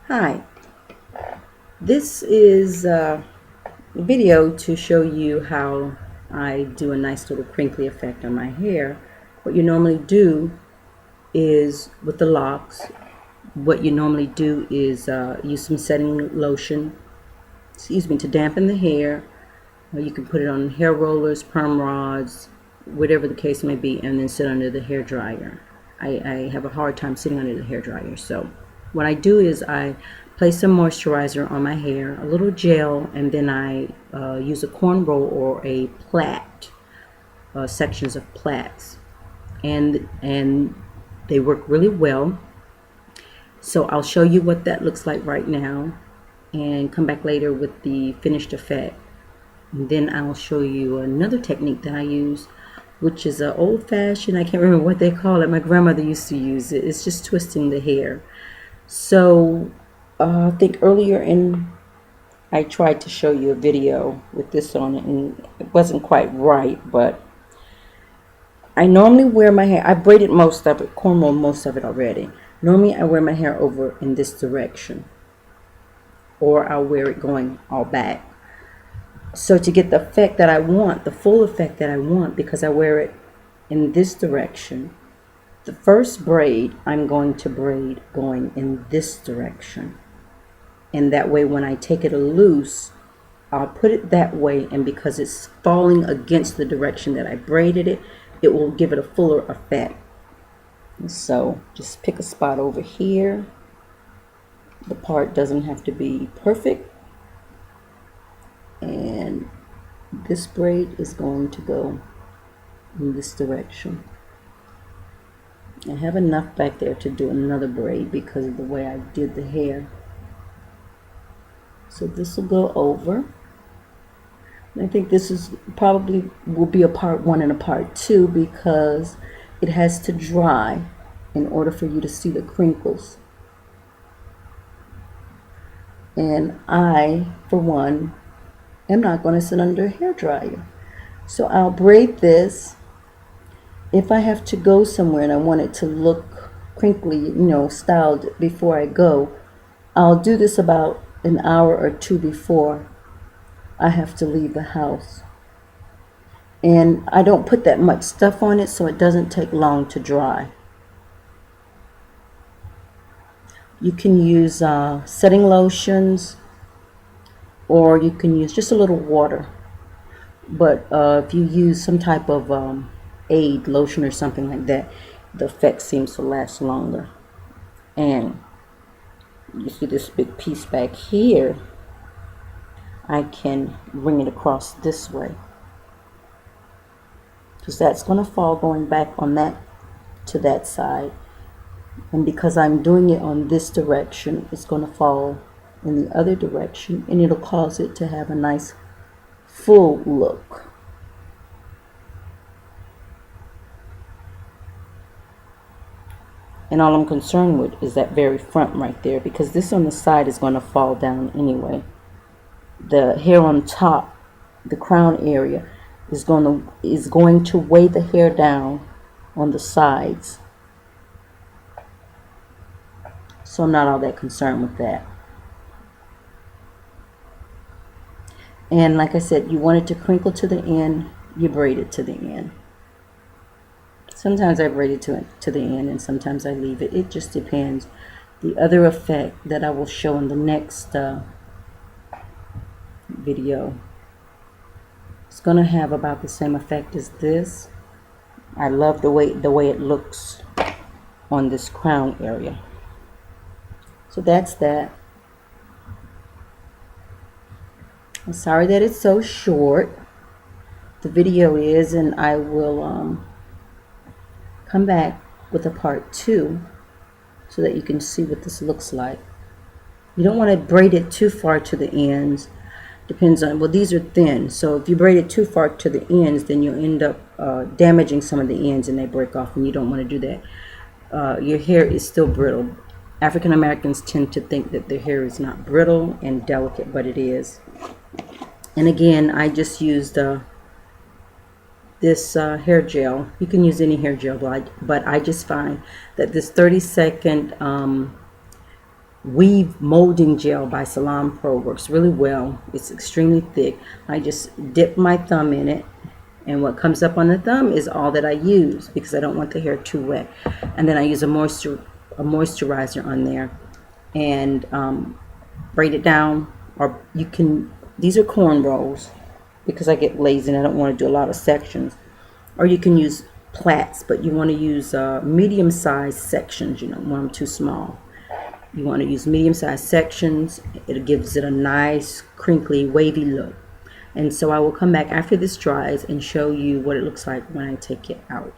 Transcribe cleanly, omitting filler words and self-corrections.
Hi, this is a video to show you how I do a nice little crinkly effect on my hair. What you normally do is, with the locks, use some setting lotion, to dampen the hair. You can put it on hair rollers, perm rods, whatever the case may be, and then sit under the hair dryer. I have a hard time sitting under the hair dryer, so what I do is I place some moisturizer on my hair, a little gel, and then I use a corn roll or a plait, sections of plaits, and they work really well. So I'll show you what that looks like right now and come back later with the finished effect. And then I'll show you another technique that I use, which is an old-fashioned, I can't remember what they call it. My grandmother used to use it. It's just twisting the hair. So I think I tried to show you a video with this on it, and it wasn't quite right, but I normally wear my hair, I braided most of it, cornrow most of it already. Normally I wear my hair over in this direction, or I'll wear it going all back. So to get the effect that I want, the full effect that I want, because I wear it in this direction, the first braid I'm going to braid going in this direction. And that way when I take it loose, I'll put it that way, and because it's falling against the direction that I braided it, it will give it a fuller effect. So just pick a spot over here. The part doesn't have to be perfect. And this braid is going to go in this direction. I have enough back there to do another braid because of the way I did the hair. So this will go over. And I think this is probably will be a part 1 and a part 2 because it has to dry in order for you to see the crinkles. And I, for one, am not going to sit under a hair dryer. So I'll braid this. If I have to go somewhere and I want it to look crinkly, styled before I go, I'll do this about an hour or 2 before I have to leave the house. And I don't put that much stuff on it, so it doesn't take long to dry. You can use setting lotions, or you can use just a little water. But if you use some type of aid lotion or something like that, the effect seems to last longer. And you see this big piece back here, I can bring it across this way, because that's going to fall going back on that to that side. And because I'm doing it on this direction, it's going to fall in the other direction, and it'll cause it to have a nice full look. And all I'm concerned with is that very front right there, because this on the side is going to fall down anyway. The hair on top, the crown area, is going to weigh the hair down on the sides. So I'm not all that concerned with that. And like I said, you want it to crinkle to the end, you braid it to the end. Sometimes I braid it to the end, and sometimes I leave it. It just depends. The other effect that I will show in the next video is going to have about the same effect as this. I love the way it looks on this crown area. So that's that. I'm sorry that it's so short. The video is, and I will come back with a part 2 so that you can see what this looks like. You don't want to braid it too far to the ends. Depends on, well, these are thin, so if you braid it too far to the ends, then you'll end up damaging some of the ends and they break off, and you don't want to do that. Your hair is still brittle. African Americans tend to think that their hair is not brittle and delicate, but it is. And again, I just used this hair gel. You can use any hair gel, but I just find that this 30-second weave molding gel by Salon Pro. Works really well. It's extremely thick. I just dip my thumb in it, and what comes up on the thumb is all that I use because I don't want the hair too wet. And then I use a moisturizer on there, and braid it down. Or you can, these are cornrows because I get lazy and I don't want to do a lot of sections. Or you can use plaits, but you want to use medium-sized sections. You don't want them too small. You want to use medium-sized sections. It gives it a nice, crinkly, wavy look. And so I will come back after this dries and show you what it looks like when I take it out.